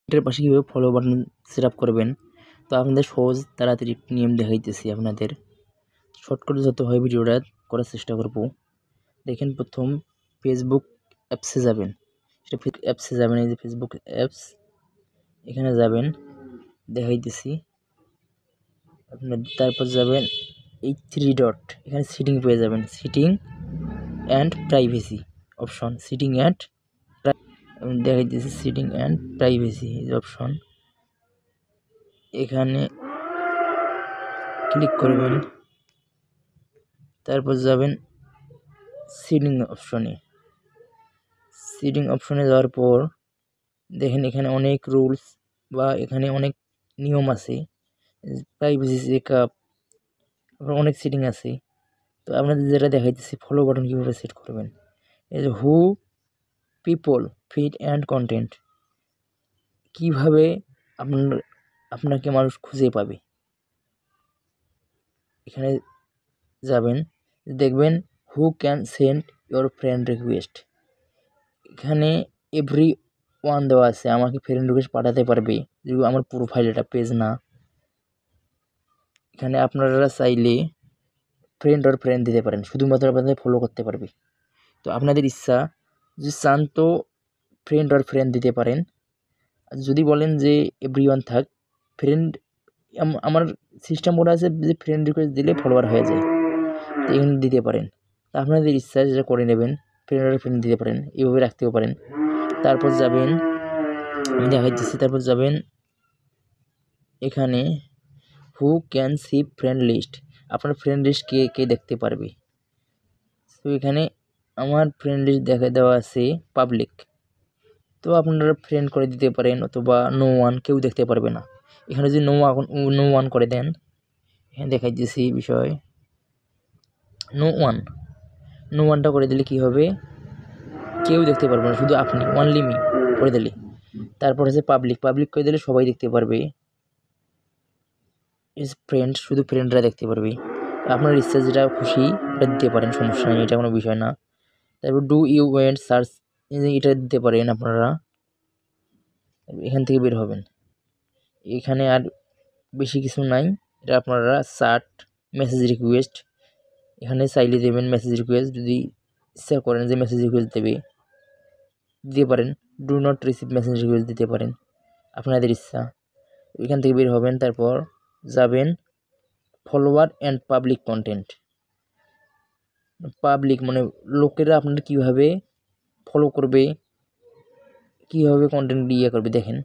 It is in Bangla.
এটার পাশে কীভাবে ফলো বাটন সেট আপ করবেন, তো আপনাদের সহজ তাড়াতাড়ি একটি নিয়ম দেখাইতেছি আপনাদের। শর্টকাটে যত হয় ভিডিওটা করার চেষ্টা করব। দেখেন, প্রথম ফেসবুক অ্যাপসে যাবেন। সেটা অ্যাপসে যাবেন, এই যে ফেসবুক অ্যাপস, এখানে যাবেন, দেখাইতেছি আপনার। তারপর যাবেন এই 3 ডট, এখানে সেটিং পেয়ে যাবেন, setting and privacy option. Setting and দেখাইতেছি, সেটিং অ্যান্ড প্রাইভেসি অপশন, এখানে ক্লিক করবেন। তারপর যাবেন সেটিং অপশনে। সেটিং অপশনে যাওয়ার পর দেখেন এখানে অনেক রুলস বা এখানে অনেক নিয়ম আছে, প্রাইভেসি চেকআপ, অনেক সেটিং আছে। তো আপনাদের যেটা দেখাইতেছি ফলো বাটন কীভাবে সেট করবেন। এই যে হু পিপল ফিড অ্যান্ড কন্টেন্ট, কীভাবে আপনাকে মানুষ খুঁজে পাবে। এখানে যাবেন, দেখবেন who can send your friend request, এখানে এভরি ওয়ান দেওয়া আছে, আমাকে ফ্রেন্ড রিকোয়েস্ট পাঠাতে পারবে যদি আমার প্রোফাইল, এটা পেজ না। এখানে আপনারা চাইলে ফ্রেন্ড দিতে পারেন, শুধুমাত্র আপনাদের ফলো করতে পারবে। তো আপনাদের ইচ্ছা, যদি চান তো ফ্রেন্ড দিতে পারেন। যদি বলেন যে এভরি ওয়ান থাক, ফ্রেন্ড আমার সিস্টেম করা আছে যে ফ্রেন্ড রিকোয়েস্ট দিলে ফলোয়ার হয়ে যায়, তো এখানে দিতে পারেন। তা আপনাদের ইচ্ছা যেটা করে নেবেন, ফ্রেন্ড দিতে পারেন, এইভাবে রাখতেও পারেন। তারপর যাবেন, আমি দেখাই দিচ্ছি, তারপর যাবেন এখানে who can see friend list, আপনার ফ্রেন্ড লিস্ট কে কে দেখতে পারবে। তো এখানে আমার ফ্রেন্ড লিস্ট দেখা দেওয়া আছে পাবলিক, তো আপনারা ফ্রেন্ড করে দিতে পারেন, অথবা নো ওয়ান, কেউ দেখতে পারবে না। এখানে যদি নো ওয়ান করে দেন, এখানে দেখাই দিয়েছি বিষয়, নো ওয়ানটা করে দিলে কি হবে, কেউ দেখতে পারবে না, শুধু আপনি, অনলি মি করে দিলে। তারপর হচ্ছে পাবলিক করে দিলে সবাই দেখতে পারবে। ইজ ফ্রেন্ড, শুধু ফ্রেন্ডরা দেখতে পারবে। আপনার ইচ্ছা যেটা খুশি ওটা দিতে পারেন, সমস্যা নেই, এটা কোনো বিষয় না। তারপর ডু ইউ ওয়েন্ট সার্চ, এটা দিতে পারেন আপনারা। এখান থেকে বের হবেন, এখানে আর বেশি কিছু নাই, এটা আপনারা চার্ট মেসেজ রিকোয়েস্ট, এখানে চাইলে দেবেন মেসেজ রিকোয়েস্ট, যদি ইচ্ছা করেন যে মেসেজ রিকোয়েস্ট দিতে পারেন। Do not receive message request দিতে পারেন, আপনাদের ইচ্ছা। এখান থেকে বের হবেন, তারপর যাবেন follower and public content. Public মানে লোকেরা আপনার কীভাবে ফলো করবে, কীভাবে কন্টেন্ট করবে, দেখেন